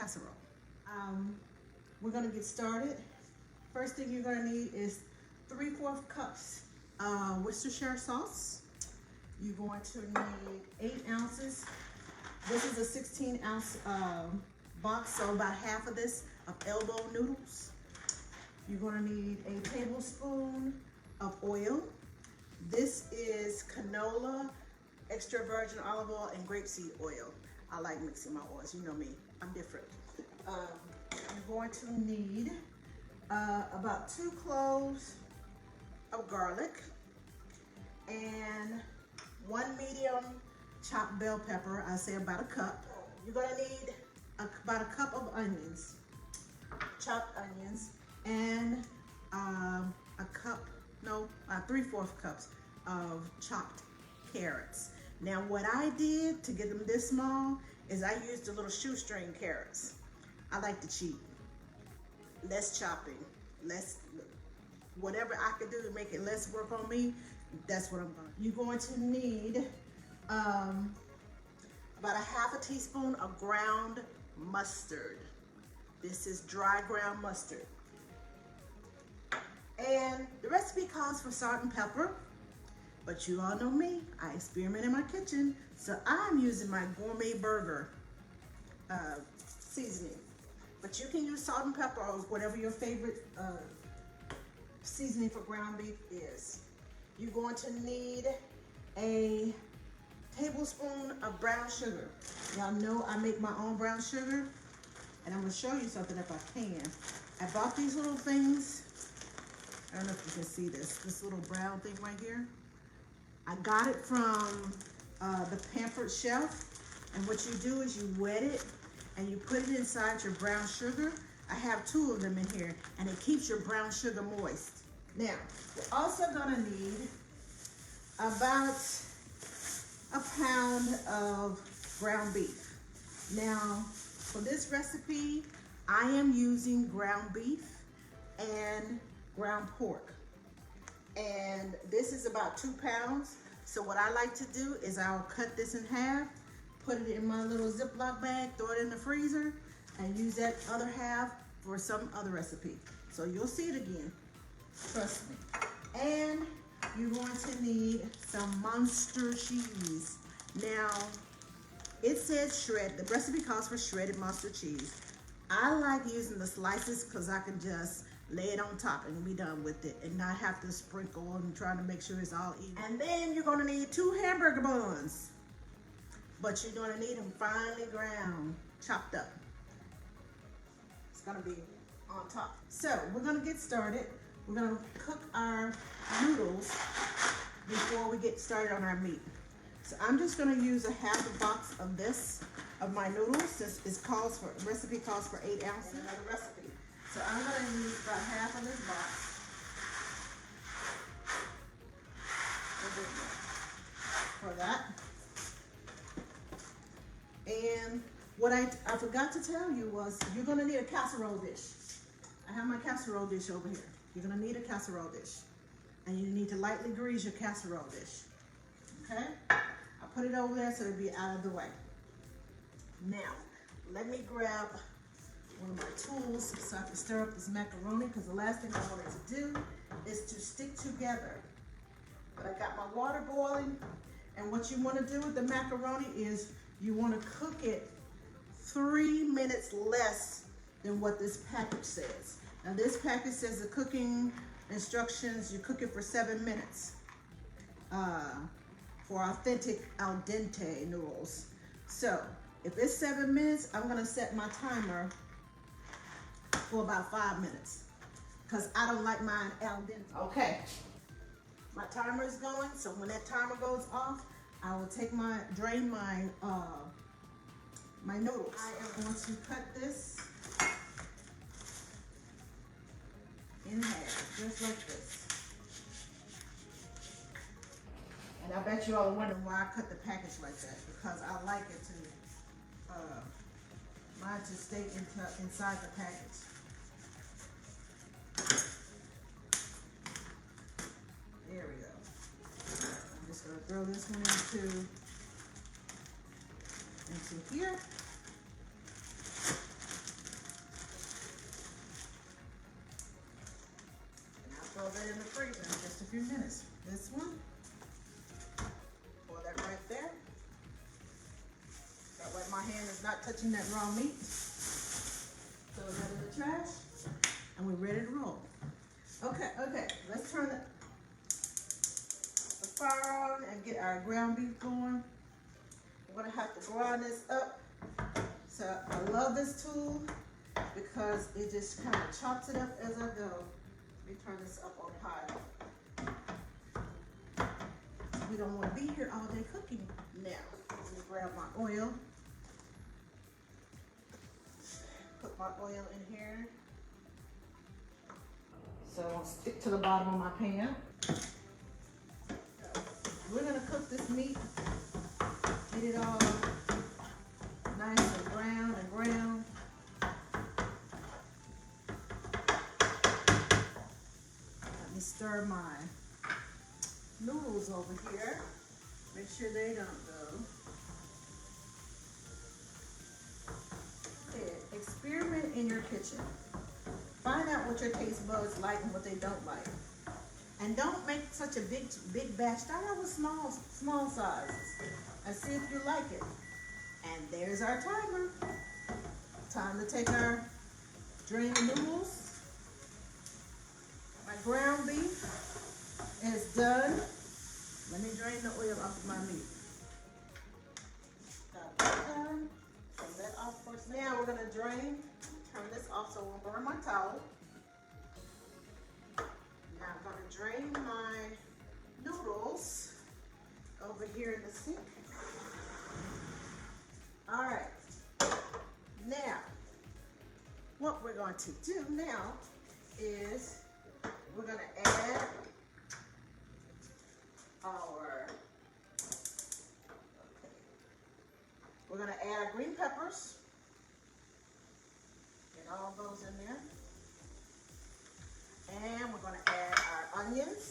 casserole. We're gonna get started. First thing you're gonna need is 3/4 cups Worcestershire sauce. You're going to need 8 ounces. This is a 16-ounce box, so about half of this of elbow noodles. You're gonna need a tablespoon of oil. This is canola, extra virgin olive oil, and grapeseed oil. I like mixing my oils, you know me, I'm different. I'm going to need about 2 cloves of garlic and 1 medium chopped bell pepper. I say about a cup. You're gonna need about a cup of onions, chopped onions, and 3/4 cups of chopped carrots. Now what I did to get them this small is I used the little shoestring carrots. I like to cheat. Less chopping, less, whatever I could do to make it less work on me, that's what I'm going to do. You're going to need about a half a teaspoon of ground mustard. This is dry ground mustard. And the recipe calls for salt and pepper, but you all know me, I experiment in my kitchen, so I'm using my Gourmet burger seasoning. But you can use salt and pepper or whatever your favorite seasoning for ground beef is. You're going to need a tablespoon of brown sugar. Y'all know I make my own brown sugar, and I'm gonna show you something if I can. I bought these little things. I don't know if you can see this little brown thing right here. I got it from the Pampered Chef, and what you do is you wet it and you put it inside your brown sugar. I have 2 of them in here, and it keeps your brown sugar moist. Now, you're also gonna need about a pound of ground beef. Now, for this recipe, I am using ground beef and ground pork. And this is about 2 pounds. So what I like to do is I'll cut this in half, put it in my little Ziploc bag, throw it in the freezer, and use that other half for some other recipe. So you'll see it again, trust me. And you're going to need some Muenster cheese. Now, it says the recipe calls for shredded Muenster cheese. I like using the slices because I can just lay it on top and be done with it and not have to sprinkle and trying to make sure it's all even. And then you're gonna need 2 hamburger buns, but you're gonna need them finely ground, chopped up. It's gonna be on top. So we're gonna get started. We're gonna cook our noodles before we get started on our meat. So I'm just gonna use a half a box of this, of my noodles, since recipe calls for 8 ounces. And another recipe. So I'm gonna use about half of this box for that. And what I forgot to tell you was you're gonna need a casserole dish. I have my casserole dish over here. You're gonna need a casserole dish. And you need to lightly grease your casserole dish. Okay? I'll put it over there so it'll be out of the way. Now, let me grab one of my tools so I can stir up this macaroni, because the last thing I want it to do is to stick together. But I got my water boiling, and what you want to do with the macaroni is you want to cook it 3 minutes less than what this package says. Now this package says the cooking instructions, you cook it for 7 minutes for authentic al dente noodles. So if it's 7 minutes, I'm gonna set my timer for about 5 minutes, because I don't like mine al dente. Okay, my timer is going, so when that timer goes off, I will drain my my noodles. I am going to cut this in half, just like this. And I bet you all are wondering why I cut the package like that, because I like it to mine to stay inside the package. There we go. I'm just gonna throw this one into here. that in the freezer in just a few minutes. This one, pour that right there. That way my hand is not touching that raw meat. Throw that in the trash, and we're ready to roll. Okay, let's turn the fire on and get our ground beef going. We're gonna have to grind this up. So I love this tool because it just kind of chops it up as I go. Let me turn this up on high. We don't want to be here all day cooking now. Let me grab my oil. Put my oil in here. So I'll stick to the bottom of my pan. We're gonna cook this meat, get it all nice and brown and brown. Let me stir my noodles over here. Make sure they don't go. Okay, experiment in your kitchen. Find out what your taste buds like and what they don't like. And don't make such a big batch. Start out with small sizes and see if you like it. And there's our timer. Time to take our drained noodles. My ground beef is done. Let me drain the oil off of my meat. Got that done. Turn that off first. Now we're gonna turn this off so it won't burn my towel. Now I'm going to drain my noodles over here in the sink. All right. Now, what we're going to do now is we're going to add we're going to add our green peppers. Get all those in there. And we're going to add our onions.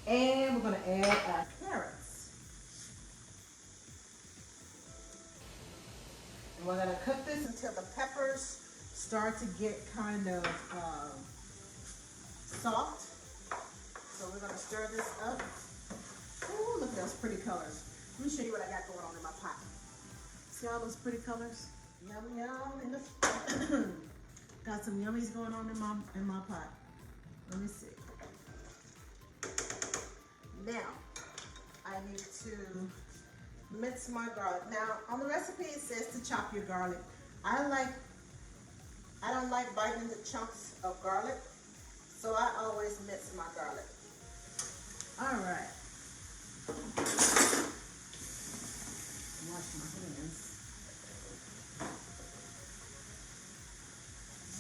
And we're going to add our carrots. And we're going to cook this until the peppers start to get kind of soft. So we're going to stir this up. Ooh, look at those pretty colors. Let me show you what I got going on in my pot. See all those pretty colors? Yum, yum. And got some yummies going on in my pot. Let me see. Now, I need to mince my garlic. Now, on the recipe it says to chop your garlic. I don't like biting the chunks of garlic, so I always mince my garlic. All right. Wash my hands.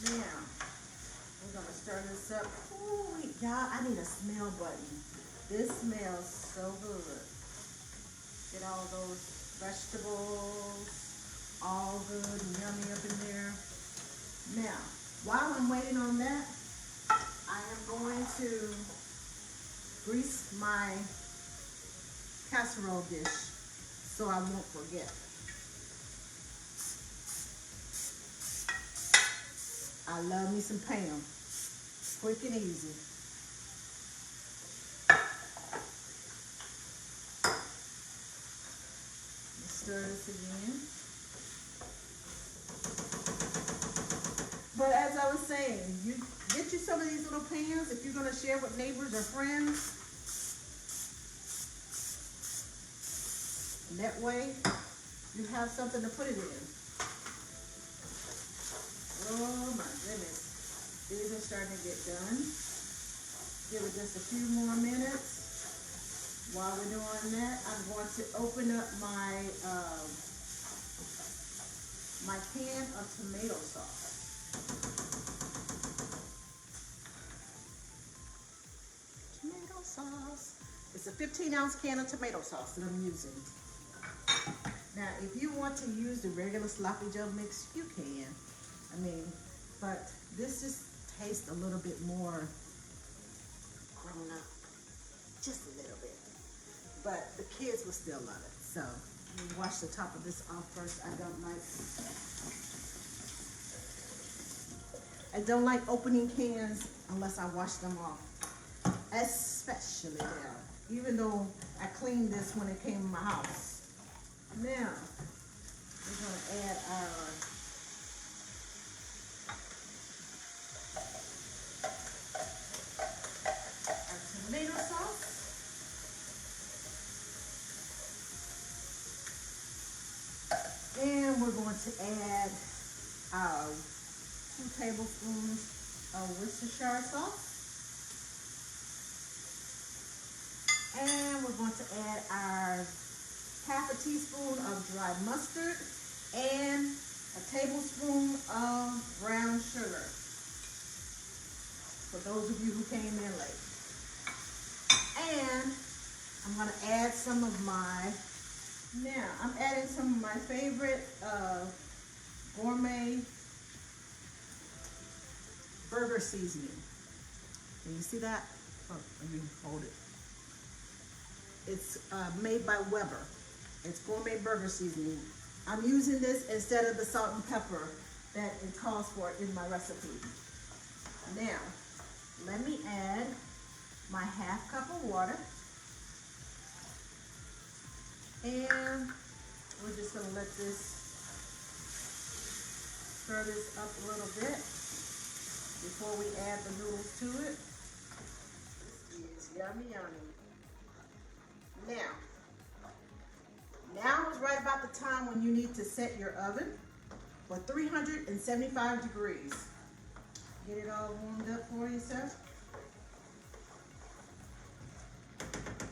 Now, we're gonna stir this up. Ooh, y'all, I need a smell button. This smells so good. Get all those vegetables all good and yummy up in there. Now, while I'm waiting on that, I am going to grease my casserole dish so I won't forget. I love me some Pam. Quick and easy. Let's stir this again. But as I was saying, you get you some of these little pans if you're going to share with neighbors or friends. And that way, you have something to put it in. Oh my goodness. These are starting to get done. Give it just a few more minutes. While we're doing that, I'm going to open up my my can of tomato sauce. Tomato sauce. It's a 15-ounce can of tomato sauce that I'm using. Now, if you want to use the regular Sloppy Joe mix, you can. I mean, but this just tastes a little bit more grown up. Just a little bit. But the kids will still love it. So, let me wash the top of this off first. I don't like I don't like opening cans unless I wash them off. Especially now, even though I cleaned this when it came in my house. Now, we're gonna add our tomato sauce. And we're going to add our 2 tablespoons of Worcestershire sauce. And we're going to add our half a teaspoon of dry mustard and a tablespoon of brown sugar. For those of you who came in late. And I'm going to add some of my, now I'm adding some of my favorite Gourmet burger seasoning. Can you see that? Oh, let me hold it. It's made by Weber. It's Gourmet burger seasoning. I'm using this instead of the salt and pepper that it calls for in my recipe. Now, let me add my half cup of water. And we're just gonna let this, stir this up a little bit before we add the noodles to it. This is yummy, yummy. Now is right about the time when you need to set your oven for 375 degrees. Get it all warmed up for yourself.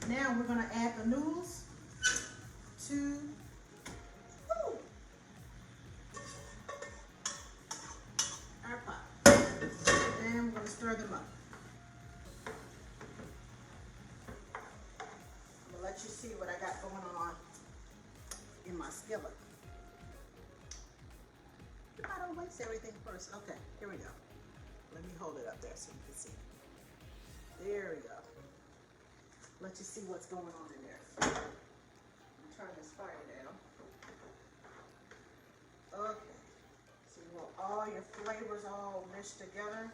Now we're going to add the noodles to our pot. And we're going to stir them up. Let you see what I got going on in my skillet. I don't waste everything first. Okay, here we go. Let me hold it up there so you can see. There we go. Let you see what's going on in there. Turn this fire down. Okay. So you want all your flavors all mixed together.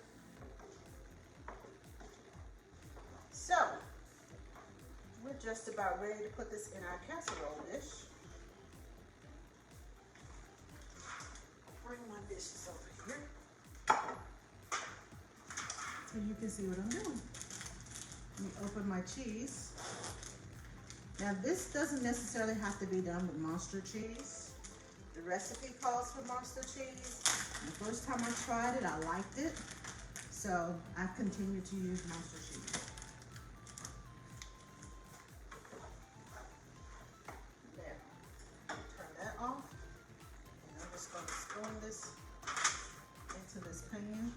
So, we're just about ready to put this in our casserole dish. Bring my dishes over here so you can see what I'm doing. Let me open my cheese. Now this doesn't necessarily have to be done with Muenster cheese. The recipe calls for Muenster cheese. The first time I tried it, I liked it. So I've continued to use Muenster cheese. Spoon this into this pan.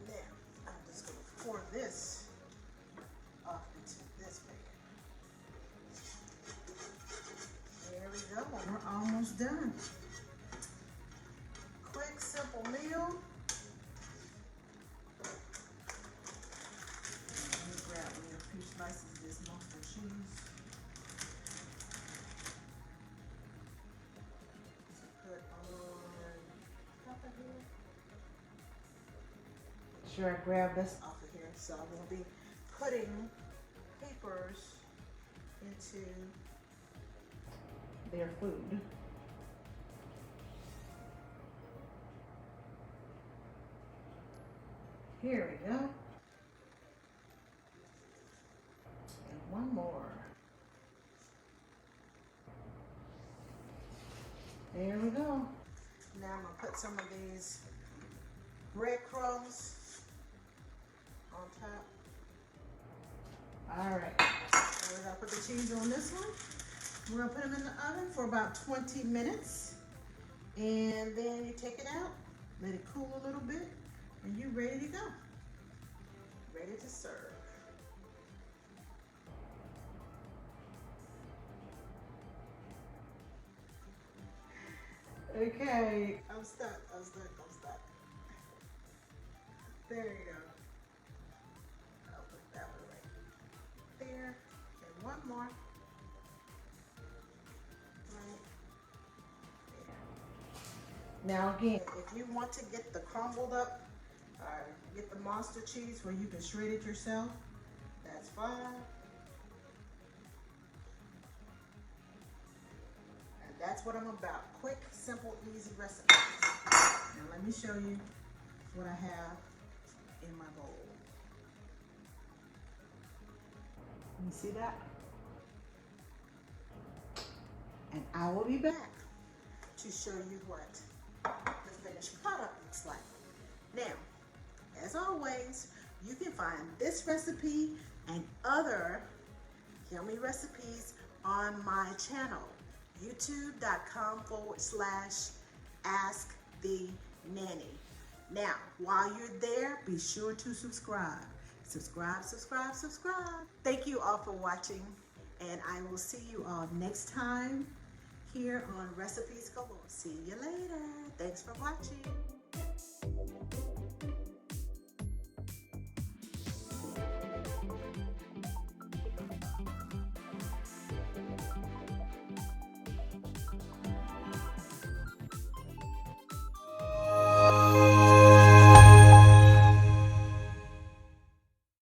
Now, I'm just going to pour this off into this pan. There we go. We're almost done. Quick, simple meal. Slices of this Muenster cheese. To put on top of here. Make sure I grab this off of here so I won't be putting papers into their food. Here we go. One more. There we go. Now I'm going to put some of these breadcrumbs on top. All right. So we're going to put the cheese on this one. We're going to put them in the oven for about 20 minutes. And then you take it out, let it cool a little bit, and you're ready to go. Ready to serve. Okay, I'm stuck. There you go. I'll put that one right there. And one more. Right. Now again, if you want to get the crumbled up, get the monster cheese where you can shred it yourself, that's fine. And that's what I'm about. Quick, simple, easy recipes. Now let me show you what I have in my bowl. You see that? And I will be back to show you what the finished product looks like. Now, as always, you can find this recipe and other yummy recipes on my channel, youtube.com/AskTheNanny. Now, while you're there, be sure to subscribe. Subscribe, subscribe, subscribe. Thank you all for watching, and I will see you all next time here on Recipes Galore. See you later. Thanks for watching.